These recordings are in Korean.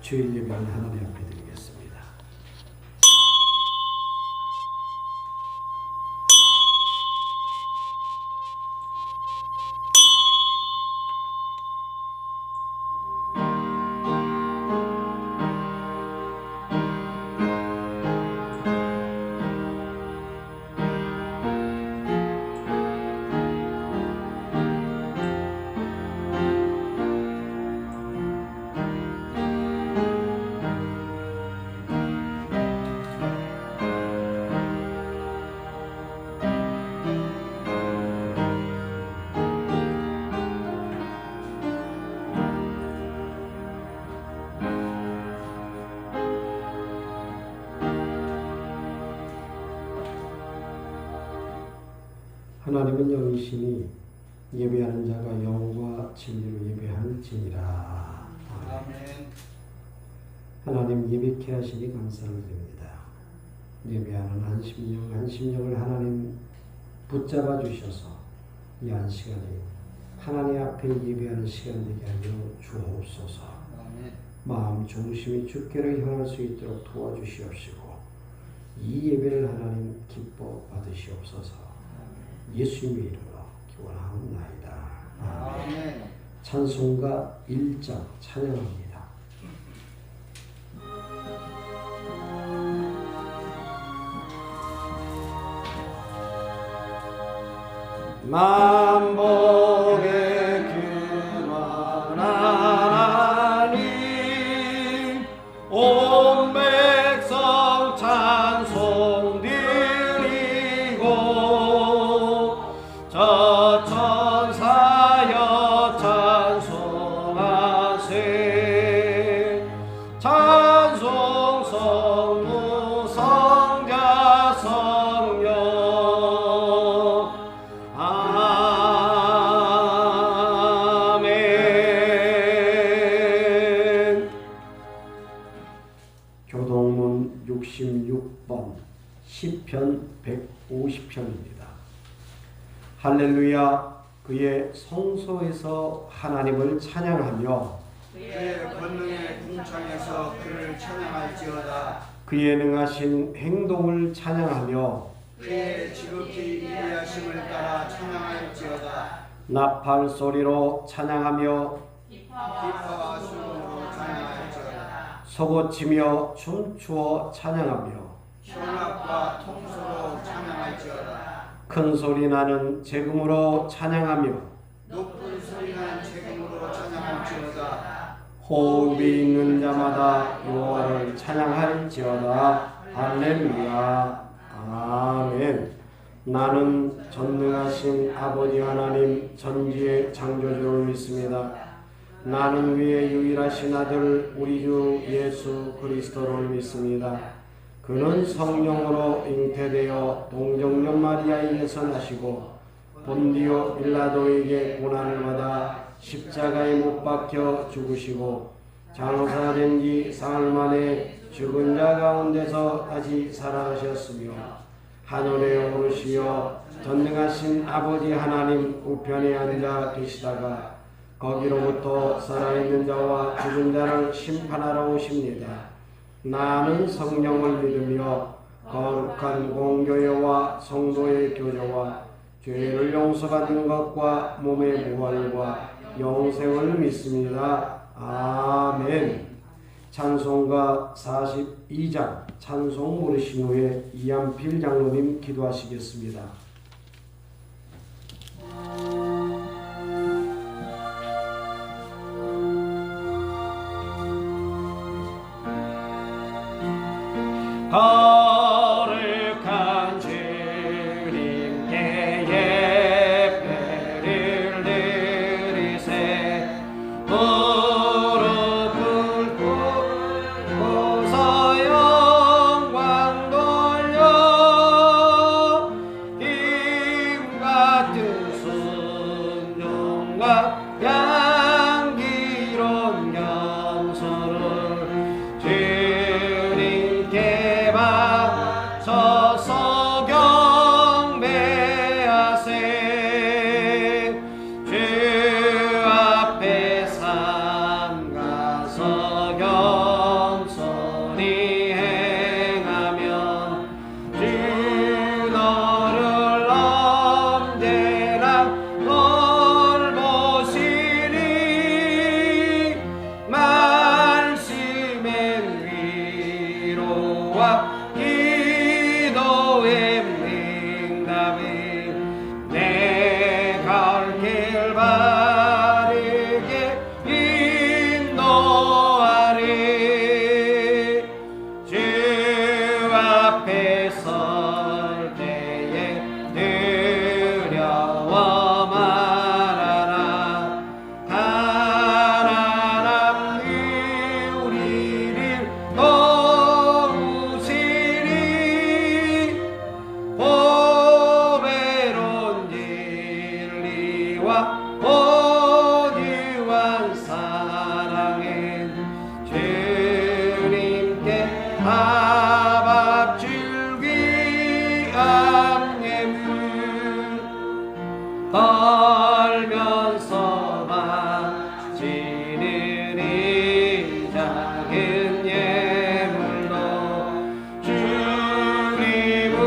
주일 예배를 하나님 앞에 드리겠습니다. 하나님은 영이시니 예배하는 자가 영과 진리로 예배할지니라. 아멘. 하나님 예배케 하시니 감사를 드립니다. 예배하는 안심령을 하나님 붙잡아 주셔서 이 한 시간에 하나님 앞에 예배하는 시간 되게 하여 주옵소서. 아멘. 마음 중심이 주께로 향할 수 있도록 도와주시옵시고 이 예배를 하나님 기뻐 받으시옵소서. 예수님의 이름으로 기원하옵나이다. 아멘. 찬송가 1장 찬양합니다. 만복의 귀한 하나님 온 백성 찬송 드리고 저 천사여 찬송하세 찬송 성부 성자 성령 아멘. 교동문 66번 시편 150편입니다. 할렐루야. 그의 성소에서 하나님을 찬양하며 그의 권능의 궁창에서 그를 찬양할지어다. 그의 능하신 행동을 찬양하며 그의 지극히 위대하심을 따라 찬양할지어다. 나팔 소리로 찬양하며 기뻐와 수로 찬양할지어다. 소고치며 춤추어 찬양하며 현악과 통소로 찬양할지어다. 큰 소리 나는 재금으로 찬양하며 높은 소리난 재금으로 찬양할지어다. 호흡이 있는 자마다 여호와를 찬양할지어다. 할렐루야. 아멘. 나는 전능하신 아버지 하나님 전지의 창조주를 믿습니다. 나는 위에 유일하신 아들 우리 주 예수 그리스도를 믿습니다. 그는 성령으로 잉태되어 동정녀 마리아에게서 나시고 본디오 빌라도에게 고난을 받아 십자가에 못 박혀 죽으시고 장사된 지 사흘 만에 죽은 자 가운데서 다시 살아나셨으며 하늘에 오르시어 전능하신 아버지 하나님 우편에 앉아 계시다가 거기로부터 살아있는 자와 죽은 자를 심판하러 오십니다. 나는 성령을 믿으며 거룩한 공교회와 성도의 교제와 죄를 용서받는 것과 몸의 부활과 영생을 믿습니다. 아멘. 찬송가 42장 찬송 부르신 후에 이한필 장로님 기도하시겠습니다. 거룩한 주님께 예배를 드리세 무릎 꿇고서 영광 돌려 힘 같은 순종과 양기로운 염소를 주님께 하박줄기 암예물 떨면서 바치는 이 작은 예물도 주님은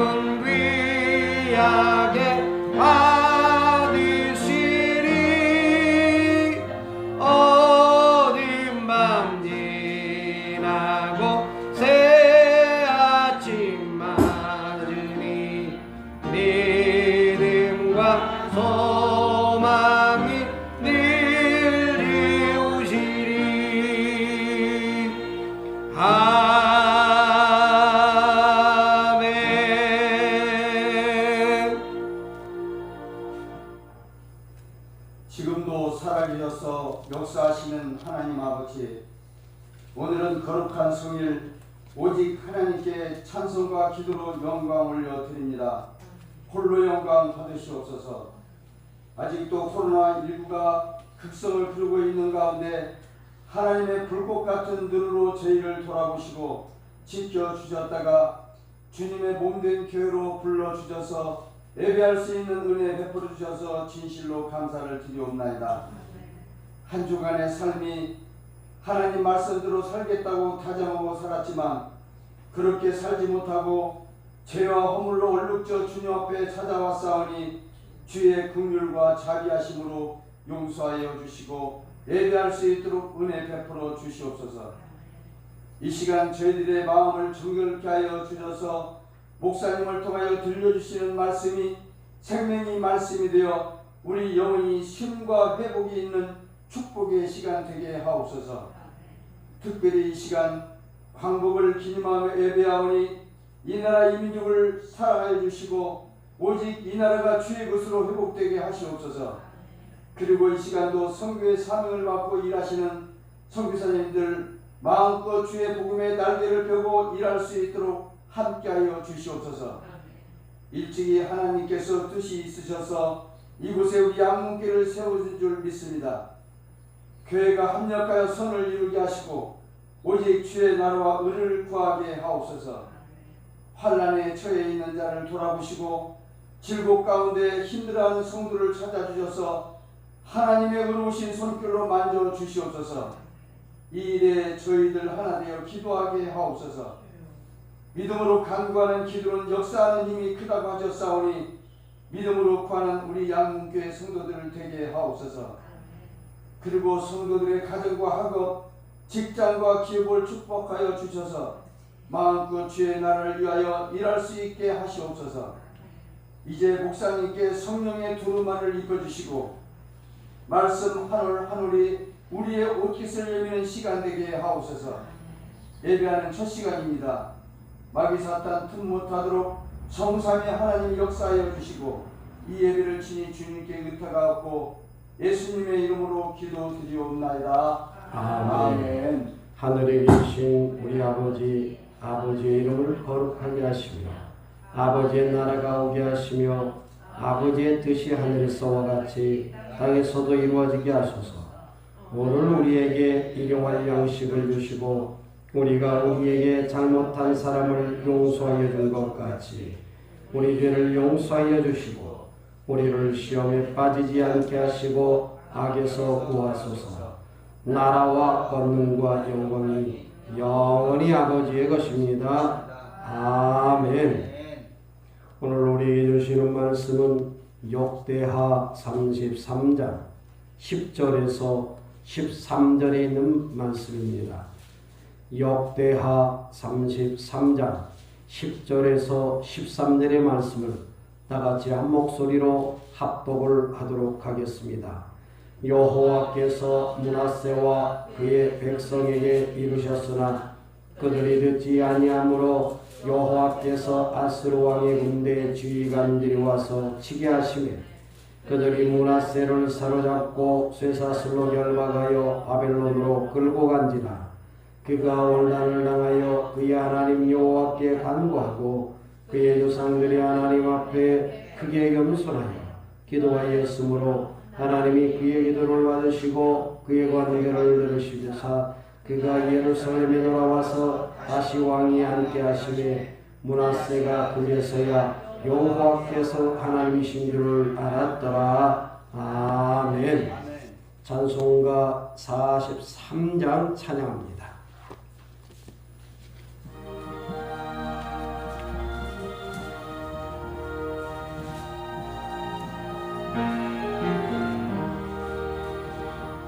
귀하게 받으시리. 어두운 밤 지나고 새 아침 맞으니 믿음과 소망이 늘 이루시리. 아멘. 지금도 살아계셔서 역사하시는 하나님 아버지, 오늘은 거룩한 성일 오직 하나님께 찬송과 기도로 영광 올려드립니다. 홀로 영광 받으시옵소서. 아직도 코로나19가 극성을 부르고 있는 가운데 하나님의 불꽃 같은 눈으로 저희를 돌아보시고 지켜주셨다가 주님의 몸된 교회로 불러주셔서 예배할 수 있는 은혜 베풀어 주셔서 진실로 감사를 드리옵나이다. 한 주간의 삶이 하나님 말씀대로 살겠다고 다짐하고 살았지만 그렇게 살지 못하고 죄와 허물로 얼룩져 주님 앞에 찾아왔사오니 주의 긍휼과 자비하심으로 용서하여 주시고 예배할 수 있도록 은혜 베풀어 주시옵소서. 이 시간 저희들의 마음을 정결케 하여 주셔서 목사님을 통하여 들려주시는 말씀이 생명의 말씀이 되어 우리 영혼이 쉼과 회복이 있는 축복의 시간 되게 하옵소서. 특별히 이 시간 광복을 기념하며 예배하오니 이 나라 이 민족을 사랑하여 주시고 오직 이 나라가 주의 것으로 회복되게 하시옵소서. 그리고 이 시간도 선교의 사명을 맡고 일하시는 선교사님들 마음껏 주의 복음의 날개를 펴고 일할 수 있도록 함께하여 주시옵소서. 일찍이 하나님께서 뜻이 있으셔서 이곳에 우리 양문교를 세우신 줄 믿습니다. 교회가 합력하여 선을 이루게 하시고 오직 주의 나라와 의를 구하게 하옵소서. 환난에 처해 있는 자를 돌아보시고 질곡 가운데 힘들어하는 성도를 찾아주셔서 하나님의 의로우신 손길로 만져주시옵소서. 이 일에 저희들 하나 되어 기도하게 하옵소서. 믿음으로 간구하는 기도는 역사하는 힘이 크다고 하셨사오니 믿음으로 구하는 우리 양문교회 성도들을 되게 하옵소서. 그리고 성도들의 가정과 학업, 직장과 기업을 축복하여 주셔서 마음껏 주의 나라를 위하여 일할 수 있게 하시옵소서. 이제 목사님께 성령의 두루마를 입혀주시고 말씀 한 올 한 올이 우리의 옷깃을 여미는 시간 되게 하옵소서. 예배하는 첫 시간입니다. 마귀 사탄 틈 못하도록 성삼위 하나님 역사하여 주시고 이 예배를 친히 주님께 의탁하옵고 예수님의 이름으로 기도드리옵나이다. 아멘. 하늘에 계신 우리 아버지, 아버지의 이름을 거룩하게 하시며 아버지의 나라가 오게 하시며 아버지의 뜻이 하늘에서와 같이 땅에서도 이루어지게 하소서. 오늘 우리에게 일용할 양식을 주시고 우리가 우리에게 잘못한 사람을 용서하여 준 것 같이 우리 죄를 용서하여 주시고 우리를 시험에 빠지지 않게 하시고 악에서 구하소서. 나라와 권능과 영광이 영원히 아버지의 것입니다. 아멘. 오늘 우리에게 주시는 말씀은 역대하 33장 10절에서 13절에 있는 말씀입니다. 역대하 33장 10절에서 13절의 말씀을 다같이 한 목소리로 합독을 하도록 하겠습니다. 여호와께서 므낫세와 그의 백성에게 이루셨으나 그들이 듣지 아니하므로 여호와께서 아스루 왕의 군대에 지휘관들이 와서 치게 하시며 그들이 므낫세를 사로잡고 쇠사슬로 결박하여 바벨론으로 끌고 간지라. 그가 원난을 당하여 그의 하나님 여호와께 간구하고 그의 조상들의 하나님 앞에 크게 겸손하여 기도하였으므로 하나님이 그의 기도를 받으시고 그의 관계를 들으시사 그가 예루살렘에 돌아와서 다시 왕이 함께하심에 므낫세가 그제서야 여호와께서 하나님이신 줄을 알았더라. 아멘. 찬송가 43장 찬양합니다.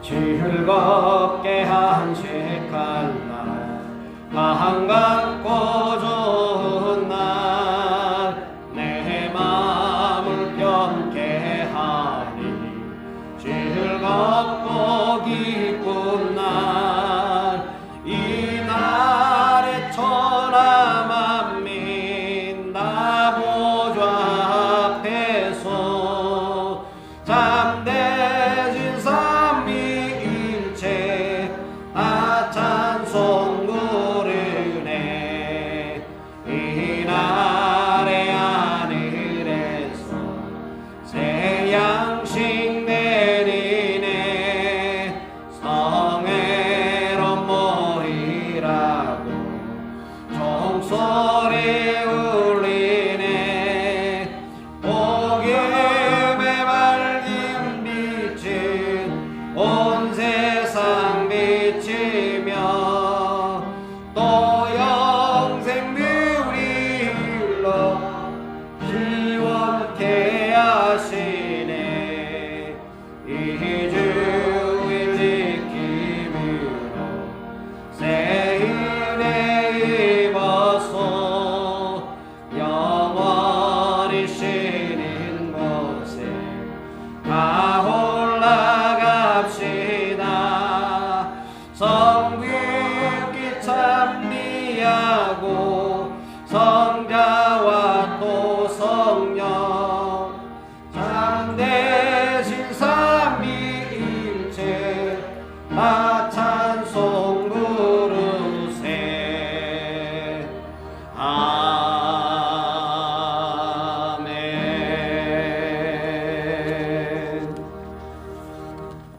즐겁게 한식한 날, 마음 같고 좋은 날, 내 마음을 편케 하니 즐겁고 기쁜 날, 이 날에 천하 만민 나 보좌 앞에서 잠대진 삼위일체 나 찬송 부르네. 이 날의 하늘에서 새 양식 내리네. 성회로 모이라고 종소리 울리네. 복음의 밝은 빛은 온 세상 비치며 또 영생들이 흘러 시원케 하시네. 이 주일 지킴으로 새 은혜 입어서 영원히 쉬는 곳에 가 올라갑시다. 성부께 참미하고 성자와 또 성령 참되신 삼위일체 나 찬송 부르세. 아멘.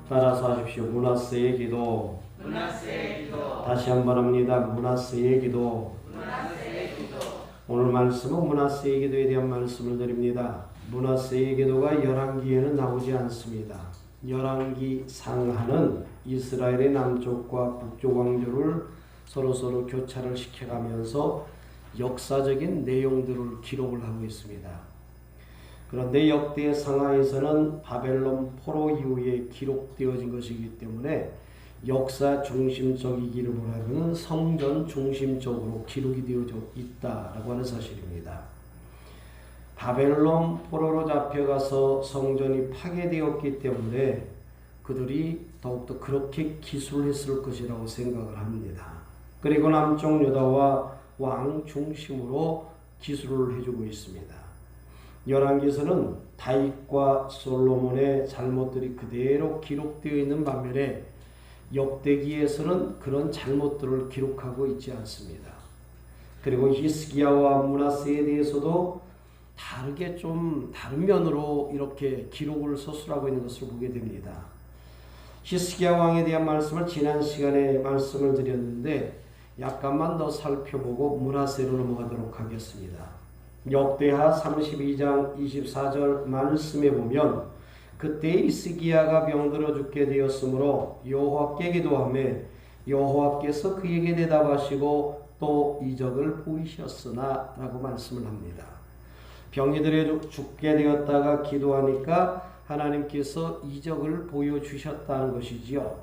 따라서 하십시오. 므낫세의 기도. 다시 한번 합니다. 므낫세의 기도. 오늘 말씀은 므낫세의 기도에 대한 말씀을 드립니다. 므낫세의 기도가 열왕기에는 나오지 않습니다. 열왕기 상하는 이스라엘의 남쪽과 북쪽 왕조를 서로 교차를 시켜가면서 역사적인 내용들을 기록을 하고 있습니다. 그런데 역대 상하에서는 바벨론 포로 이후에 기록되어진 것이기 때문에 역사 중심적이기를 보라는 성전 중심적으로 기록이 되어져 있다라고 하는 사실입니다. 바벨론 포로로 잡혀가서 성전이 파괴되었기 때문에 그들이 더욱더 그렇게 기술했을 것이라고 생각을 합니다. 그리고 남쪽 유다와 왕 중심으로 기술을 해주고 있습니다. 열왕기서는 다윗과 솔로몬의 잘못들이 그대로 기록되어 있는 반면에 역대기에서는 그런 잘못들을 기록하고 있지 않습니다. 그리고 히스기야와 므낫세에 대해서도 다르게 좀 다른 면으로 이렇게 기록을 서술하고 있는 것을 보게 됩니다. 히스기야 왕에 대한 말씀을 지난 시간에 말씀을 드렸는데 약간만 더 살펴보고 므낫세로 넘어가도록 하겠습니다. 역대하 32장 24절 말씀에 보면 그때 히스기야가 병들어 죽게 되었으므로 여호와께 기도하며 여호와께서 그에게 대답하시고 또 이적을 보이셨으나 라고 말씀을 합니다. 병이 들어 죽게 되었다가 기도하니까 하나님께서 이적을 보여주셨다는 것이지요.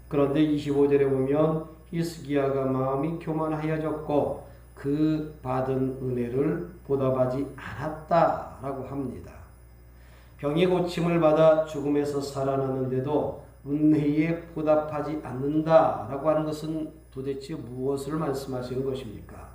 그런데 25절에 보면 히스기야가 마음이 교만하여졌고 그 받은 은혜를 보답하지 않았다라고 합니다. 병의 고침을 받아 죽음에서 살아나는데도 은혜에 보답하지 않는다라고 하는 것은 도대체 무엇을 말씀하시는 것입니까?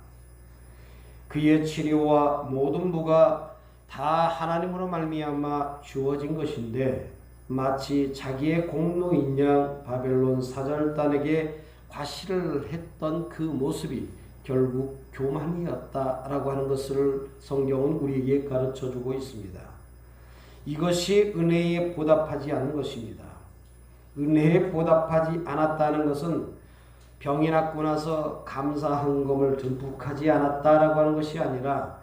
그의 치료와 모든 부가 다 하나님으로 말미암아 주어진 것인데 마치 자기의 공로인 양 바벨론 사절단에게 과시를 했던 그 모습이 결국 교만이었다라고 하는 것을 성경은 우리에게 가르쳐주고 있습니다. 이것이 은혜에 보답하지 않는 것입니다. 은혜에 보답하지 않았다는 것은 병이 낫고 나서 감사 헌금을 듬뿍하지 않았다라고 하는 것이 아니라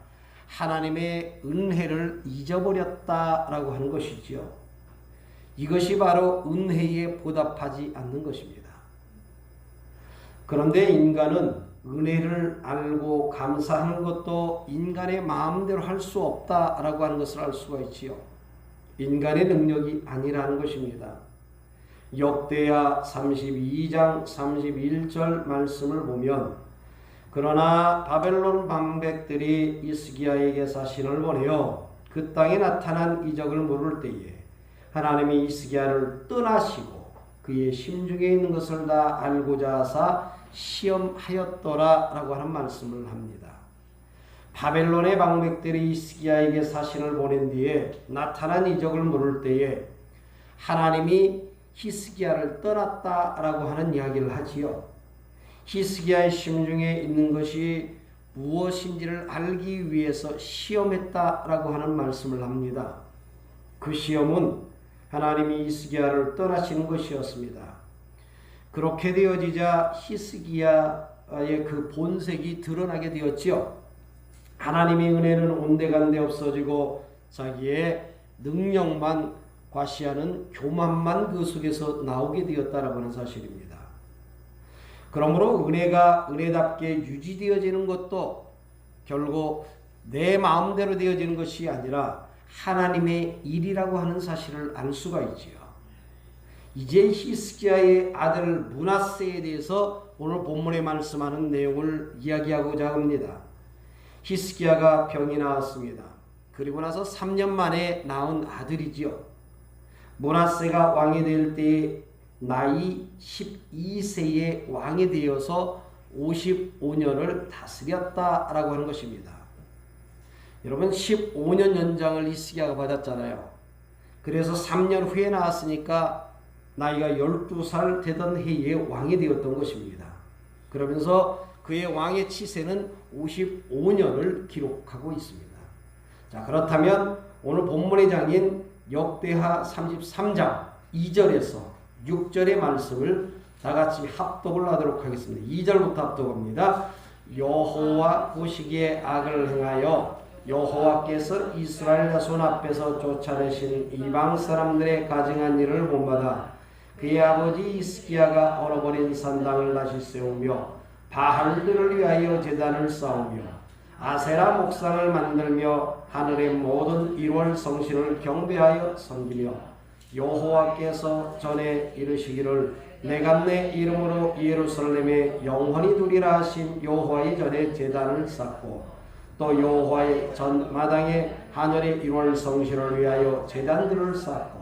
하나님의 은혜를 잊어버렸다라고 하는 것이지요. 이것이 바로 은혜에 보답하지 않는 것입니다. 그런데 인간은 은혜를 알고 감사하는 것도 인간의 마음대로 할 수 없다라고 하는 것을 알 수가 있지요. 인간의 능력이 아니라는 것입니다. 역대하 32장 31절 말씀을 보면 그러나 바벨론 방백들이 히스기야에게 사신을 보내어 그 땅에 나타난 이적을 물을 때에 하나님이 히스기야를 떠나시고 그의 심중에 있는 것을 다 알고자 하사 시험하였더라 라고 하는 말씀을 합니다. 바벨론의 방백들이 히스기야에게 사신을 보낸 뒤에 나타난 이적을 물을 때에 하나님이 히스기야를 떠났다라고 하는 이야기를 하지요. 히스기야의 심중에 있는 것이 무엇인지를 알기 위해서 시험했다라고 하는 말씀을 합니다. 그 시험은 하나님이 히스기야를 떠나시는 것이었습니다. 그렇게 되어지자 히스기야의 그 본색이 드러나게 되었지요. 하나님의 은혜는 온데간데 없어지고 자기의 능력만 과시하는 교만만 그 속에서 나오게 되었다라고 하는 사실입니다. 그러므로 은혜가 은혜답게 유지되어지는 것도 결국 내 마음대로 되어지는 것이 아니라 하나님의 일이라고 하는 사실을 알 수가 있지요. 이제 히스기야의 아들 므낫세에 대해서 오늘 본문에 말씀하는 내용을 이야기하고자 합니다. 히스기야가 병이 나왔습니다. 그리고 나서 3년 만에 낳은 아들이지요. 므낫세가 왕이 될 때 나이 12세에 왕이 되어서 55년을 다스렸다라고 하는 것입니다. 여러분 15년 연장을 히스기야가 받았잖아요. 그래서 3년 후에 나왔으니까 나이가 12살 되던 해에 왕이 되었던 것입니다. 그러면서 그의 왕의 치세는 55년을 기록하고 있습니다. 자, 그렇다면 오늘 본문의 장인 역대하 33장 2절에서 6절의 말씀을 다같이 합독을 하도록 하겠습니다. 2절부터 합독합니다. 여호와 보시기에 악을 행하여 여호와께서 이스라엘 자손 앞에서 쫓아내신 이방 사람들의 가증한 일을 본받아 그의 아버지 히스기야가 얼어버린 산당을 다시 세우며 바알들을 위하여 제단을 쌓으며 아세라 목상을 만들며 하늘의 모든 일월 성신을 경배하여 섬기며 여호와께서 전에 이르시기를 내가 내 이름으로 예루살렘에 영원히 두리라 하신 여호와의 전에 제단을 쌓고 또 여호와의 전 마당에 하늘의 일월 성신을 위하여 제단들을 쌓고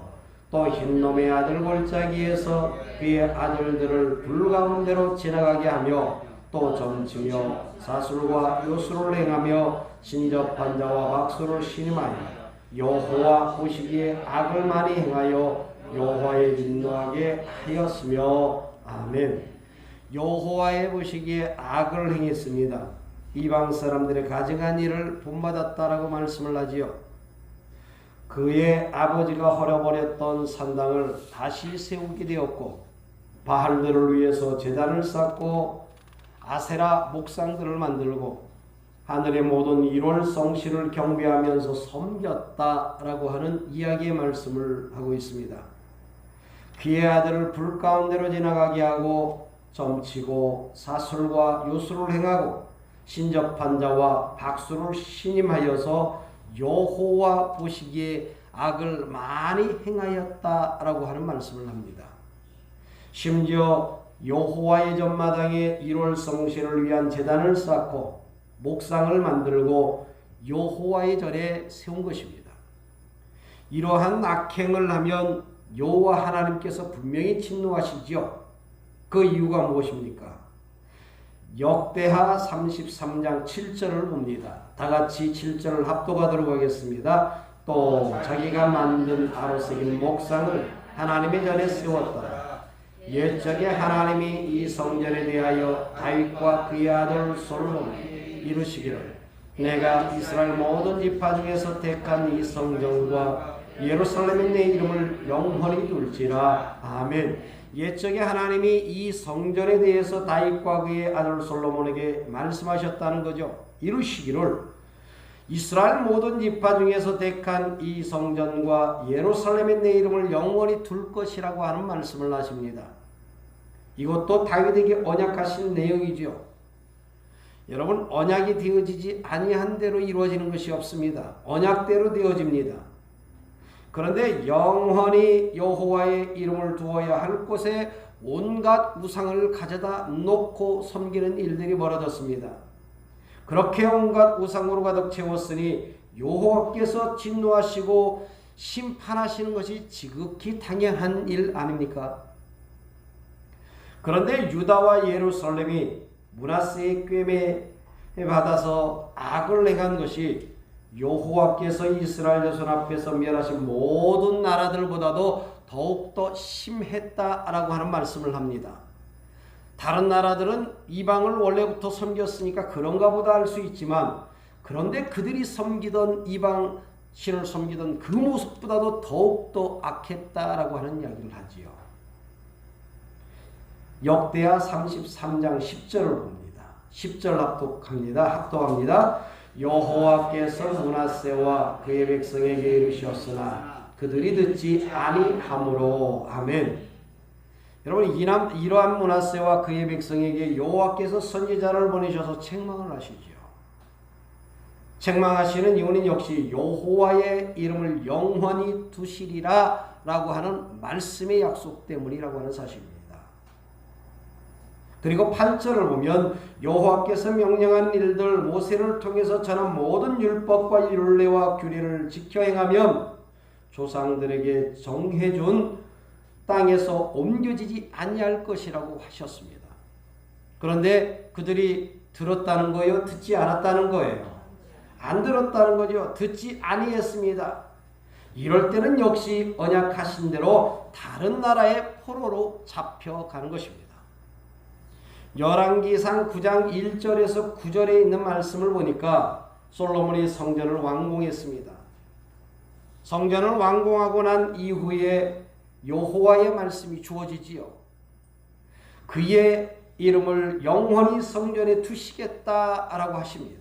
또 흰놈의 아들 골짜기에서 그의 아들들을 불 가운데로 지나가게 하며 또 점치며 사술과 요술을 행하며 신접한 자와 박수를 신임하여 여호와 보시기에 악을 많이 행하여 여호와의 진노하게 하였으며 아멘. 여호와의 보시기에 악을 행했습니다. 이방 사람들의 가증한 일을 본받았다라고 말씀을 하지요. 그의 아버지가 헐어버렸던 산당을 다시 세우게 되었고 바알들을 위해서 제단을 쌓고 아세라 목상들을 만들고 하늘의 모든 일월 성신을 경배하면서 섬겼다라고 하는 이야기의 말씀을 하고 있습니다. 그의 아들을 불 가운데로 지나가게 하고 점치고 사술과 요술을 행하고 신접한 자와 박수를 신임하여서 여호와 보시기에 악을 많이 행하였다라고 하는 말씀을 합니다. 심지어 여호와의 전마당에 일월 성신을 위한 제단을 쌓고 목상을 만들고 여호와의 전에 세운 것입니다. 이러한 악행을 하면 여호와 하나님께서 분명히 진노하시지요. 그 이유가 무엇입니까? 역대하 33장 7절을 봅니다. 다같이 7절을 합독하도록 하겠습니다. 또 자기가 만든 아로새긴 목상을 하나님의 전에 세웠더라. 옛적에 하나님이 이 성전에 대하여 다윗과 그의 아들 솔로몬이 이루시기를 내가 이스라엘 모든 지파 중에서 택한 이 성전과 예루살렘에 내 이름을 영원히 둘지라. 아멘. 옛적에 하나님이 이 성전에 대해서 다윗과 그의 아들 솔로몬에게 말씀하셨다는 거죠. 이루시기를 이스라엘 모든 지파 중에서 택한 이 성전과 예루살렘에 내 이름을 영원히 둘 것이라고 하는 말씀을 하십니다. 이것도 다윗에게 언약하신 내용이죠. 여러분, 언약이 되어지지 아니한 대로 이루어지는 것이 없습니다. 언약대로 되어집니다. 그런데 영원히 여호와의 이름을 두어야 할 곳에 온갖 우상을 가져다 놓고 섬기는 일들이 벌어졌습니다. 그렇게 온갖 우상으로 가득 채웠으니 여호와께서 진노하시고 심판하시는 것이 지극히 당연한 일 아닙니까? 그런데 유다와 예루살렘이 므낫세의 꾀에 받아서 악을 행한 것이 여호와께서 이스라엘 자손 앞에서 멸하신 모든 나라들보다도 더욱더 심했다라고 하는 말씀을 합니다. 다른 나라들은 이방을 원래부터 섬겼으니까 그런가 보다 할 수 있지만, 그런데 그들이 섬기던 이방 신을 섬기던 그 모습보다도 더욱더 악했다라고 하는 이야기를 하지요. 역대하 33장 10절을 봅니다. 10절 합독합니다. 여호와께서 므낫세와 그의 백성에게 이르셨으나 그들이 듣지 아니하므로. 아멘. 여러분, 이러한 므낫세와 그의 백성에게 여호와께서 선지자를 보내셔서 책망을 하시죠. 책망하시는 이유는 역시 여호와의 이름을 영원히 두시리라 라고 하는 말씀의 약속 때문이라고 하는 사실입니다. 그리고 8절을 보면 여호와께서 명령한 일들 모세를 통해서 전한 모든 율법과 율례와 규례를 지켜 행하면 조상들에게 정해준 땅에서 옮겨지지 아니할 것이라고 하셨습니다. 그런데 그들이 들었다는 거예요? 듣지 않았다는 거예요? 안 들었다는 거죠. 듣지 아니했습니다. 이럴 때는 역시 언약하신 대로 다른 나라의 포로로 잡혀가는 것입니다. 열왕기상 9장 1절에서 9절에 있는 말씀을 보니까 솔로몬이 성전을 완공했습니다. 성전을 완공하고 난 이후에 여호와의 말씀이 주어지지요. 그의 이름을 영원히 성전에 두시겠다라고 하십니다.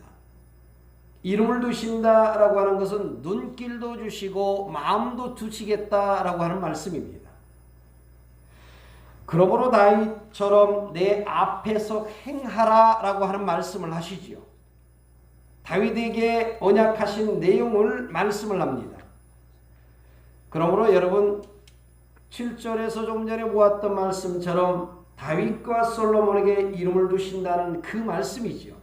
이름을 두신다라고 하는 것은 눈길도 주시고 마음도 두시겠다라고 하는 말씀입니다. 그러므로 다윗처럼 내 앞에서 행하라라고 하는 말씀을 하시지요. 다윗에게 언약하신 내용을 말씀을 합니다. 그러므로 여러분, 7절에서 좀 전에 보았던 말씀처럼 다윗과 솔로몬에게 이름을 두신다는 그 말씀이지요.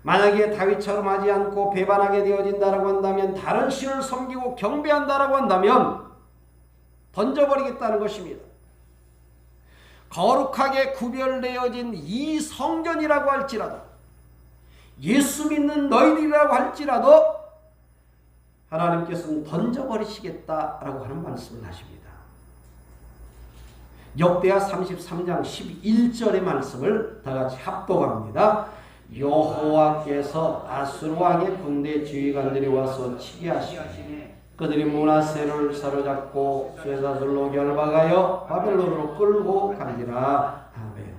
만약에 다윗처럼 하지 않고 배반하게 되어진다라고 한다면, 다른 신을 섬기고 경배한다라고 한다면 던져버리겠다는 것입니다. 거룩하게 구별되어진 이 성전이라고 할지라도, 예수 믿는 너희들이라고 할지라도 하나님께서는 던져버리시겠다라고 하는 말씀을 하십니다. 역대하 33장 11절의 말씀을 다같이 합독합니다. 여호와께서 아수르 왕의 군대 지휘관들이 와서 치게 하시니 그들이 므낫세를 사로잡고 쇠사슬로 결박하여 바벨론으로 끌고 간지라. 아멘.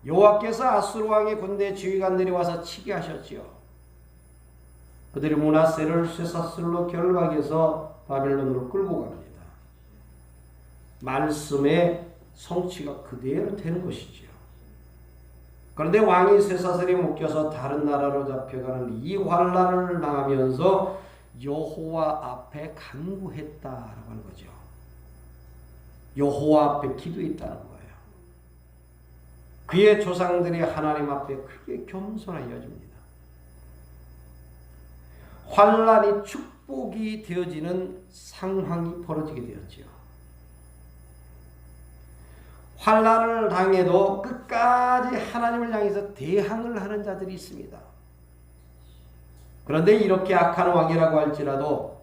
여호와께서 아수르 왕의 군대 지휘관들이 와서 치게 하셨지요. 그들이 므낫세를 쇠사슬로 결박해서 바벨론으로 끌고 갑니다. 말씀의 성취가 그대로 되는 것이지요. 그런데 왕이 쇠사슬에 묶여서 다른 나라로 잡혀가는 이 환난을 당하면서 여호와 앞에 간구했다라고 하는 거죠. 여호와 앞에 기도했다는 거예요. 그의 조상들이 하나님 앞에 크게 겸손하여집니다. 환난이 축복이 되어지는 상황이 벌어지게 되었지요. 환난을 당해도 끝까지 하나님을 향해서 대항을 하는 자들이 있습니다. 그런데 이렇게 악한 왕이라고 할지라도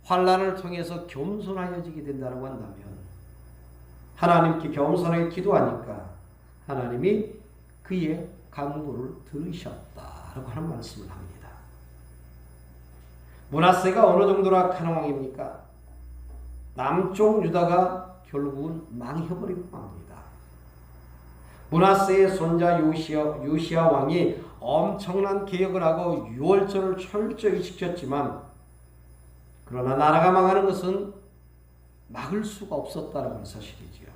환난을 통해서 겸손하여지게 된다고 한다면, 하나님께 겸손하게 기도하니까 하나님이 그의 간구를 들으셨다라고 하는 말씀을 합니다. 므낫세가 어느 정도로 악한 왕입니까? 남쪽 유다가 결국은 망해버리고 맙니다. 므낫세의 손자 요시야 왕이 엄청난 개혁을 하고 유월절을 철저히 지켰지만 그러나 나라가 망하는 것은 막을 수가 없었다는 사실이지요.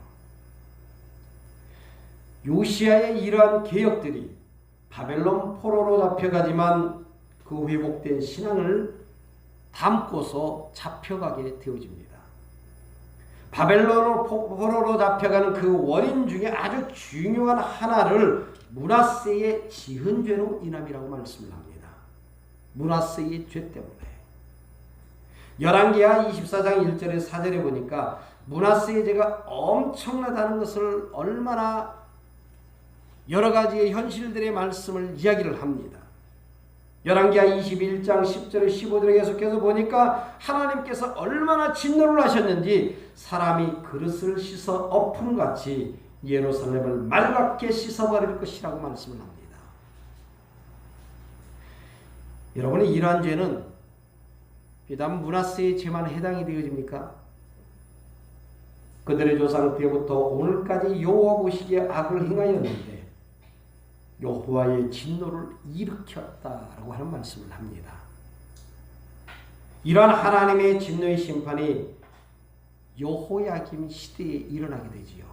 요시야의 이러한 개혁들이 바벨론 포로로 잡혀가지만 그 회복된 신앙을 담고서 잡혀가게 되어집니다. 바벨론 포로로 잡혀가는 그 원인 중에 아주 중요한 하나를 므낫세의 지은 죄로 인함이라고 말씀을 합니다. 므낫세의 죄 때문에. 열왕기하 24장 1절에 4절에 보니까 므낫세의 죄가 엄청나다는 것을 얼마나 여러 가지의 현실들의 말씀을 이야기를 합니다. 열왕기하 21장 10절에 15절에 계속해서 보니까 하나님께서 얼마나 진노를 하셨는지 사람이 그릇을 씻어 엎음같이 예루살렘을 맑게 씻어버릴 것이라고 말씀을 합니다. 여러분의 이러한 죄는 비단 므낫세의 죄만 해당이 되어집니까? 그들의 조상 때부터 오늘까지 여호와 보시기에 악을 행하였는데 여호와의 진노를 일으켰다라고 하는 말씀을 합니다. 이러한 하나님의 진노의 심판이 여호야김 시대에 일어나게 되지요.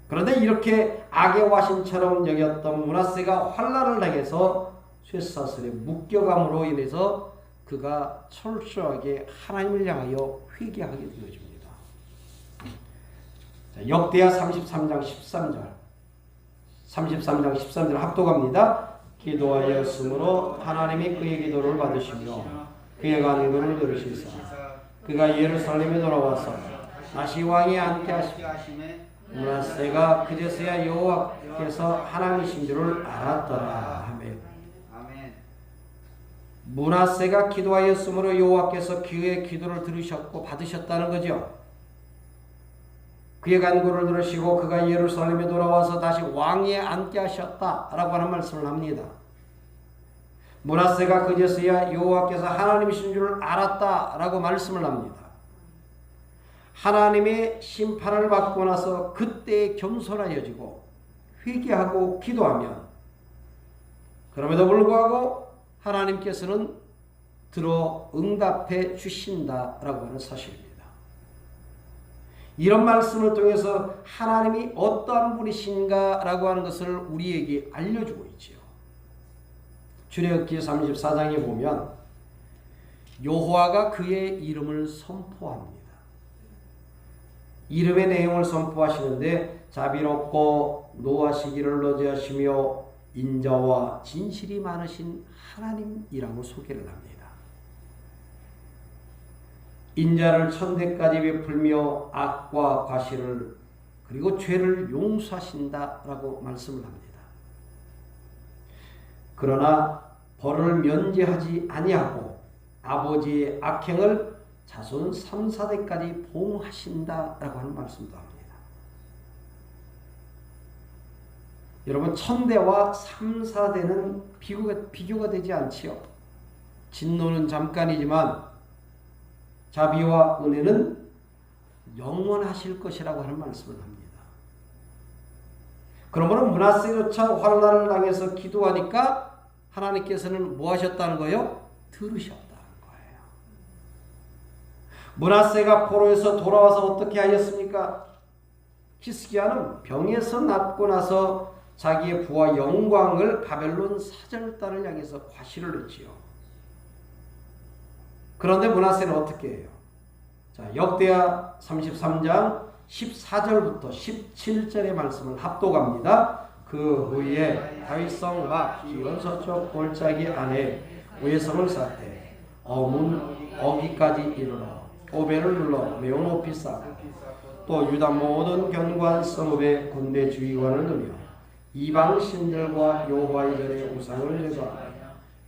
그런데 이렇게 악의 와신처럼 여겼던 므낫세가 환난을 당해서 쇠사슬에 묶여감으로 인해서 그가 철저하게 하나님을 향하여 회개하게 되어집니다. 자, 역대하 33장 13절 33장 13절 합독합니다. 기도하였으므로 하나님이 그의 기도를 받으시며 그의 간구를 들으시사 그가 예루살렘에 돌아와서 다시 왕이 앉게 하시매 므낫세가 그제서야 여호와께서 하나님이신 줄을 알았더라 하며 므낫세가 기도하였으므로 여호와께서 그의 기도를 들으셨고 받으셨다는 거죠. 그의 간구를 들으시고 그가 예루살렘에 돌아와서 다시 왕위에 앉게 하셨다라고 하는 말씀을 합니다. 므낫세가 그제서야 여호와께서 하나님이신 줄을 알았다라고 말씀을 합니다. 하나님의 심판을 받고 나서 그때 겸손하여지고 회개하고 기도하면 그럼에도 불구하고 하나님께서는 들어 응답해 주신다라고 하는 사실입니다. 이런 말씀을 통해서 하나님이 어떠한 분이신가라고 하는 것을 우리에게 알려주고 있지요. 출애굽기 34장에 보면 여호와가 그의 이름을 선포합니다. 이름의 내용을 선포하시는데 자비롭고 노하시기를 너지하시며 인자와 진실이 많으신 하나님이라고 소개를 합니다. 인자를 천대까지 베풀며 악과 과실을 그리고 죄를 용서하신다라고 말씀을 합니다. 그러나 벌을 면제하지 아니하고 아버지의 악행을 자손 3, 4대까지 보응하신다라고 하는 말씀도 합니다. 여러분 천대와 3, 4대는 비교가 되지 않지요. 진노는 잠깐이지만 자비와 은혜는 영원하실 것이라고 하는 말씀을 합니다. 그러므로 므낫세조차 환난을 당해서 기도하니까 하나님께서는 뭐 하셨다는 거예요? 들으셨다는 거예요. 므낫세가 포로에서 돌아와서 어떻게 하였습니까? 히스기야는 병에서 낫고 나서 자기의 부와 영광을 바벨론 사절단을 향해서 과시를 했지요. 그런데 므낫세는 어떻게 해요? 자, 역대하 33장 14절부터 17절의 말씀을 합독합니다. 그 후에 다윗성 막 기온 서쪽 골짜기 안에 외성을 쌓되 어기까지 이르러 오벨을 눌러 매우 높이 쌓고 또 유다 모든 견고한 성읍에 군대 주의관을 두며 이방 신들과 여호와의 전에 우상을 제거하며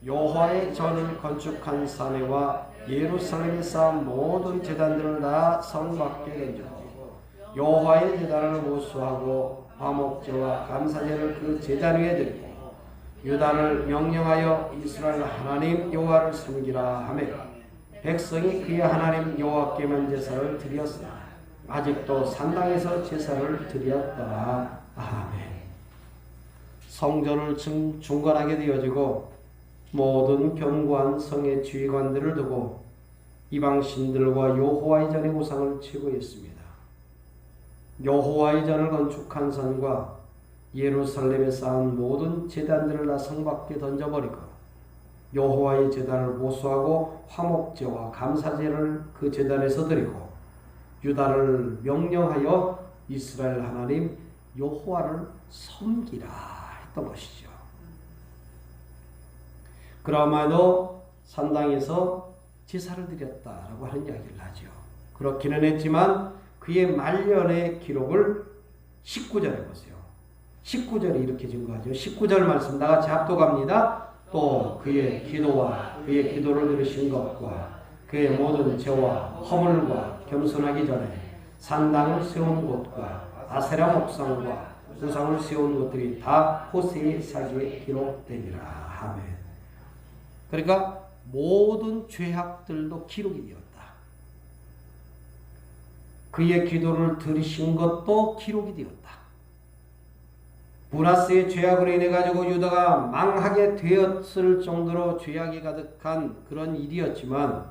여호와의 전을 건축한 사내와 예루살렘에 쌓은 모든 제단들을 다 성 밖에 던지고 여호와의 제단을 무수하고 화목제와 감사제를 그 제단 위에 드리고 유다를 명령하여 이스라엘 하나님 여호와를 섬기라 하며 백성이 그의 하나님 여호와께만 제사를 드렸으나 아직도 산당에서 제사를 드렸더라. 아멘. 성전을 중건하게 되어지고 모든 견고한 성의 지휘관들을 두고 이방신들과 여호와의 전의 우상을 제거했습니다. 여호와의 전을 건축한 산과 예루살렘에 쌓은 모든 제단들을 다 성 밖에 던져버리고 여호와의 제단을 보수하고 화목제와 감사제를 그 제단에서 드리고 유다를 명령하여 이스라엘 하나님 여호와를 섬기라 했던 것이죠. 그러마도 산당에서 제사를 드렸다라고 하는 이야기를 하죠. 그렇기는 했지만 그의 말년의 기록을 19절에 보세요. 19절에 이렇게 증거하죠. 19절 말씀 나같이 합독합니다. 또 그의 기도와 그의 기도를 들으신 것과 그의 모든 죄와 허물과 겸손하기 전에 산당을 세운 곳과 아세라 목상과 우상을 세운 곳들이 다 호세의 사기에 기록되니라. 아멘. 그러니까 모든 죄악들도 기록이 되었다. 그의 기도를 들으신 것도 기록이 되었다. 브라스의 죄악으로 인해 가지고 유다가 망하게 되었을 정도로 죄악이 가득한 그런 일이었지만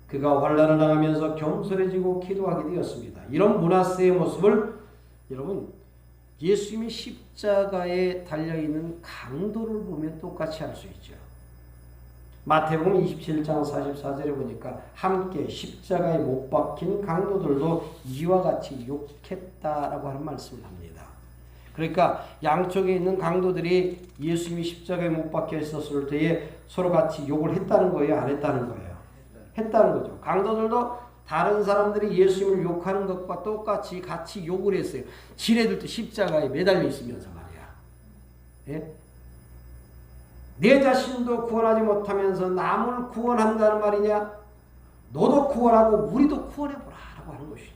그가 환난을 당하면서 겸손해지고 기도하게 되었습니다. 이런 므낫세의 모습을 여러분 예수님이 십자가에 달려있는 강도를 보면 똑같이 알 수 있죠. 마태복음 27장 44절에 보니까 함께 십자가에 못 박힌 강도들도 이와 같이 욕했다라고 하는 말씀을 합니다. 그러니까 양쪽에 있는 강도들이 예수님이 십자가에 못 박혀 있었을 때에 서로 같이 욕을 했다는 거예요? 안 했다는 거예요? 했다는 거죠. 강도들도 다른 사람들이 예수님을 욕하는 것과 똑같이 같이 욕을 했어요. 지네들도 십자가에 매달려 있으면서 말이야. 예? 내 자신도 구원하지 못하면서 남을 구원한다는 말이냐? 너도 구원하고 우리도 구원해보라 라고 하는 것이죠.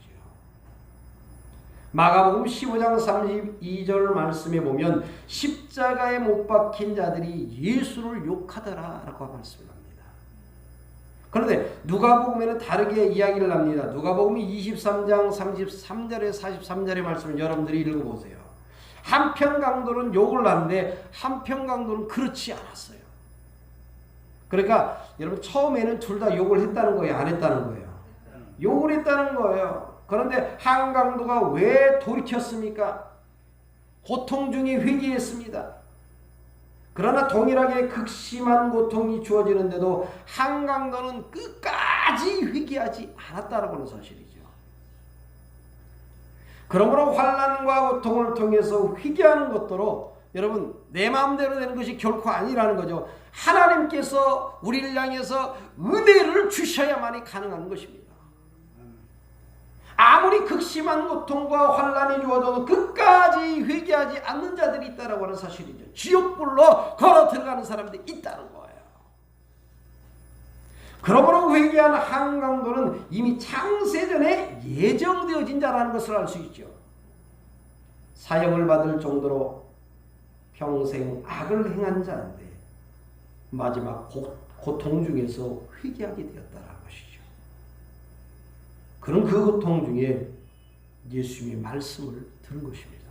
마가복음 15장 32절 말씀에 보면 십자가에 못 박힌 자들이 예수를 욕하더라 라고 말씀합니다. 그런데 누가복음에는 다르게 이야기를 합니다. 누가복음 23장 33절에 43절의 말씀을 여러분들이 읽어보세요. 한편 강도는 욕을 하는데 한편 강도는 그렇지 않았어요. 그러니까 여러분 처음에는 둘 다 욕을 했다는 거예요? 안 했다는 거예요? 욕을 했다는 거예요. 그런데 한 강도가 왜 돌이켰습니까? 고통 중에 회개했습니다. 그러나 동일하게 극심한 고통이 주어지는데도 한 강도는 끝까지 회개하지 않았다라고 하는 사실이죠. 그러므로 환난과 고통을 통해서 회개하는 것도로 여러분 내 마음대로 되는 것이 결코 아니라는 거죠. 하나님께서 우리를 향해서 은혜를 주셔야만이 가능한 것입니다. 아무리 극심한 고통과 환난이 주어져도 끝까지 회개하지 않는 자들이 있다라고 하는 사실이죠. 지옥불로 걸어 들어가는 사람들이 있다는 거예요. 그러므로 회개한 한 강도는 이미 창세전에 예정되어진 자라는 것을 알 수 있죠. 사형을 받을 정도로 평생 악을 행한 자인데 마지막 고통 중에서 회개하게 되었다는 것이죠. 그런 그 고통 중에 예수님의 말씀을 들은 것입니다.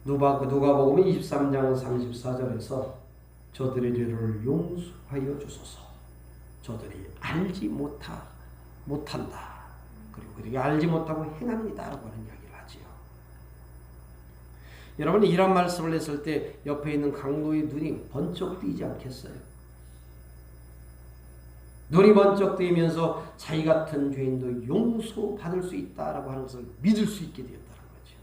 누가복음 23장 34절에서 저들의 죄를 용서하여 주소서. 저들이 알지 못한다. 그리고 그들이 알지 못하고 행합니다. 라고 하는 이야기를 하지요. 여러분이 이런 말씀을 했을 때 옆에 있는 강도의 눈이 번쩍 뜨이지 않겠어요? 눈이 번쩍 뜨이면서 자기 같은 죄인도 용서받을 수 있다라고 하는 것을 믿을 수 있게 되었다는 거죠.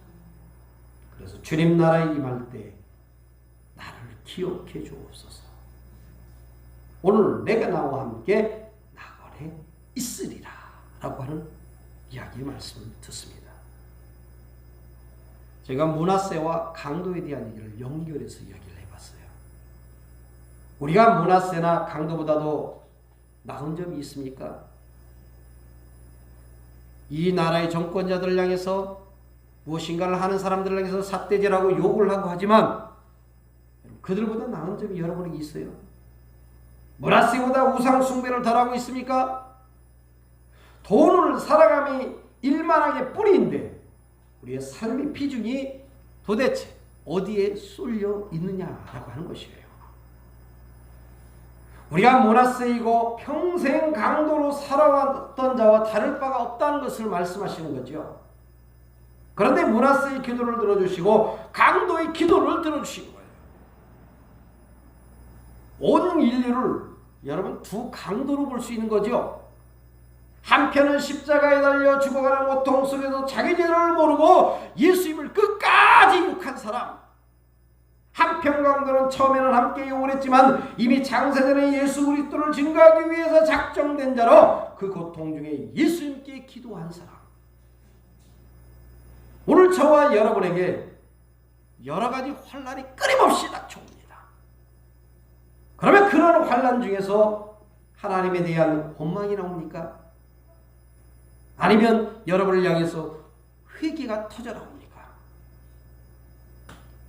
그래서 주님 나라에 임할 때 나를 기억해 주옵소서. 오늘 내가 나와 함께 낙원에 있으리라 라고 하는 이야기의 말씀을 듣습니다. 제가 므낫세와 강도에 대한 얘기를 연결해서 이야기를 해봤어요. 우리가 므낫세나 강도보다도 나은 점이 있습니까? 이 나라의 정권자들을 향해서 무엇인가를 하는 사람들을 향해서 삿대질하고 욕을 하고 하지만 그들보다 나은 점이 여러분에게 있어요. 므낫세보다 우상 숭배를 덜하고 있습니까? 돈을 살아감이 일만하게 뿌리인데 우리의 삶의 비중이 도대체 어디에 쏠려 있느냐라고 하는 것이에요. 우리가 모나스이고 평생 강도로 살아왔던 자와 다를 바가 없다는 것을 말씀하시는 거죠. 그런데 모나스의 기도를 들어주시고 강도의 기도를 들어주신 거예요. 온 인류를 여러분 두 강도로 볼 수 있는 거죠. 한편은 십자가에 달려 죽어가는 고통 속에서 자기 죄를 모르고 예수님을 끝까지 욕한 사람, 한편 강도는 처음에는 함께 욕을 했지만 이미 창세전에 예수 그리스도를 증거하기 위해서 작정된 자로 그 고통 중에 예수님께 기도한 사람. 오늘 저와 여러분에게 여러 가지 환난이 끊임없이 닥쳐옵니다. 그러면 그런 환난 중에서 하나님에 대한 원망이 나옵니까? 아니면 여러분을 향해서 회개가 터져 나옵니까?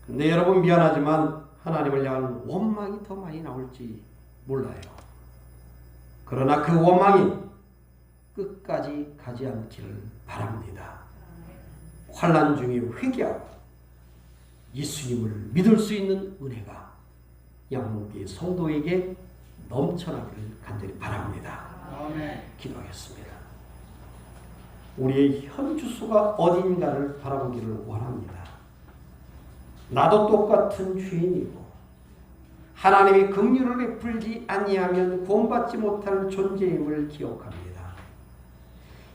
근데 여러분 미안하지만 하나님을 향한 원망이 더 많이 나올지 몰라요. 그러나 그 원망이 끝까지 가지 않기를 바랍니다. 환난 중에 회개하고 예수님을 믿을 수 있는 은혜가 양목의 성도에게 넘쳐나기를 간절히 바랍니다. 아멘. 기도하겠습니다. 우리의 현 주소가 어딘가를 바라보기를 원합니다. 나도 똑같은 죄인이고 하나님이 긍휼을 베풀지 아니하면 구원받지 못할 존재임을 기억합니다.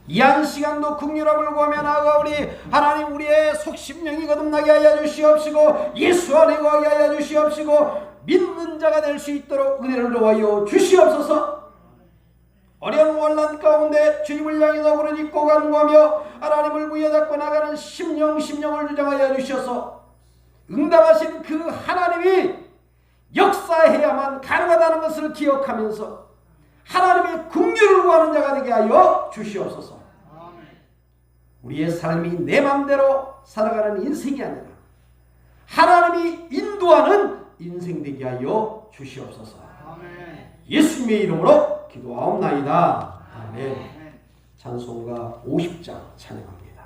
이 한 시간도 긍휼함을 구하며 나아가오니 하나님 우리의 속심령이 거듭나게 하여 주시옵시고 예수 안에 거하게 하여 주시옵시고 믿는 자가 될 수 있도록 은혜를 더하여 주시옵소서. 어려운 환난 가운데 주님을 향해서 부르짖고 간구하며 하나님을 부여잡고 나가는 심령을 주장하여 주셔서 응답하신 그 하나님이 역사해야만 가능하다는 것을 기억하면서 하나님의 긍휼을 구하는 자가 되게 하여 주시옵소서. 우리의 삶이 내 맘대로 살아가는 인생이 아니라 하나님이 인도하는 인생 되게 하여 주시옵소서. 예수님의 이름으로 기도하옵나이다. 아멘. 찬송가 50장 찬양합니다.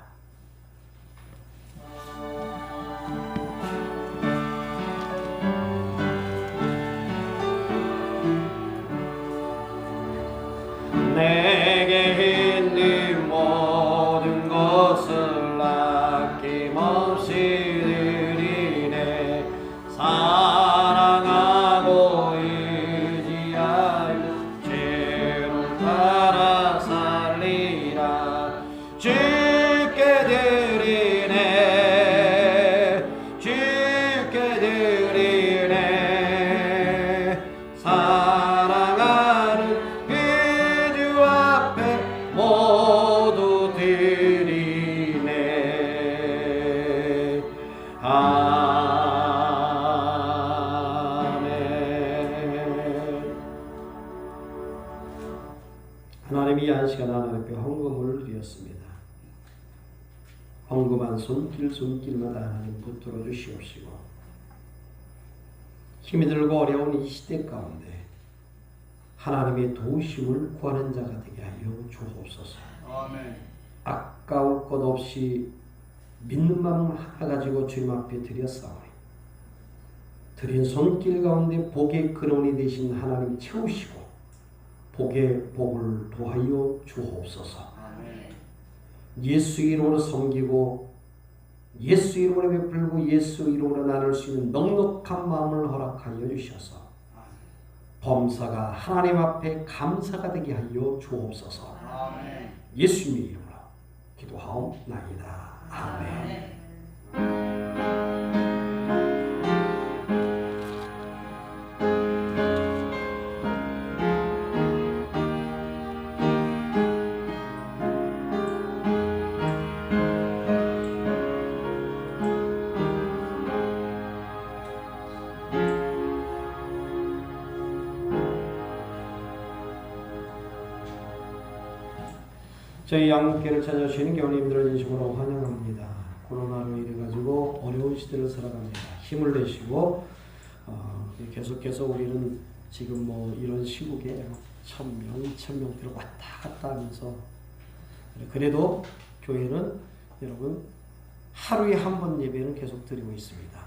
내게 있는 모든 것을 아낌없이 드리네. 사랑하고 의지하여 죄를 따라 살리라. 주께 드리네. 주께 드리네. 사랑하는 모두 드리네. 아멘. 하나님이 이 한 시간 하나님 앞에 헌금을 드렸습니다. 헌금한 손길마다 하나님 붙들어 주시옵시고 힘이 들고 어려운 이 시대 가운데 하나님의 도우심을 구하는 자가 되게 하여 주옵소서. 아멘. 아까울 것 없이 믿는 마음 하나 가지고 주님 앞에 드렸사오니 드린 손길 가운데 복의 근원이 되신 하나님 채우시고 복의 복을 도하여 주옵소서. 아멘. 예수 이름으로 섬기고 예수 이름으로 베풀고 예수 이름으로 나눌 수 있는 넉넉한 마음을 허락하여 주셔서 범사가 하나님 앞에 감사가 되게 하여 주옵소서. 아멘. 예수님의 이름으로 기도하옵나이다. 아멘. 저희 양육계를 찾아주시는 교우님들을 진심으로 환영합니다. 코로나로 인해가지고 어려운 시대를 살아갑니다. 힘을 내시고 계속해서 우리는 지금 이런 시국에 1,000명, 2,000명대로 왔다 갔다 하면서 그래도 교회는 여러분 하루에 한 번 예배는 계속 드리고 있습니다.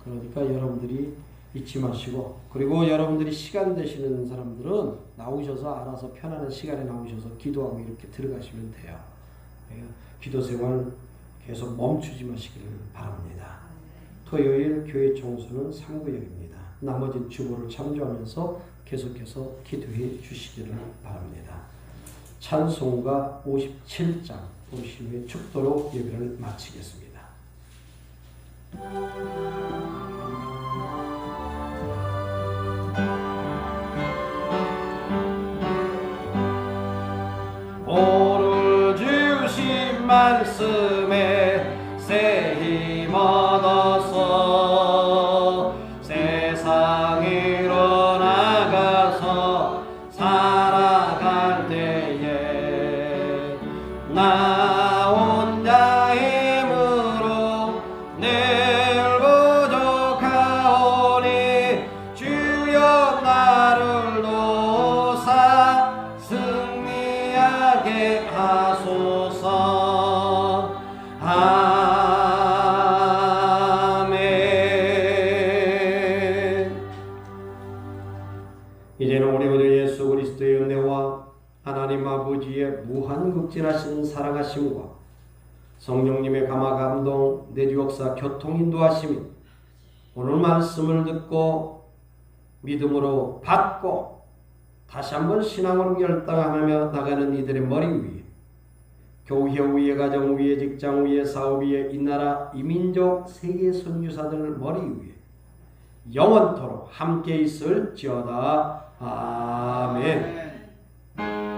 그러니까 여러분들이 잊지 마시고, 그리고 여러분들이 시간 되시는 사람들은 나오셔서 알아서 편안한 시간에 나오셔서 기도하고 이렇게 들어가시면 돼요. 기도 생활 계속 멈추지 마시기를 바랍니다. 토요일 교회 청소는 3구역입니다. 나머지 주보를 참조하면서 계속해서 기도해 주시기를 바랍니다. 찬송가 57장 보신 후에 축도로 예배를 마치겠습니다. 오늘 주신 말씀에 새 힘 얻어서 세상으로 나가서 살아갈 때에 나 혼자 힘으로 늘 부족하오니 주여 나를 도우사 승리하게 하소서. 아멘. 이제는 우리 주 예수 그리스도의 은혜와 하나님 아버지의 무한극진하신 사랑하심과 성령님의 감화 감동 내주 역사 교통 인도하심이 오늘 말씀을 듣고 믿음으로 받고 다시 한번 신앙으로 결단하며 나가는 이들의 머리 위에, 교회 위에, 가정 위에, 직장 위에, 사업 위에, 이 나라 이민족 세계 선교사들 머리 위에 영원토록 함께 있을지어다. 아멘.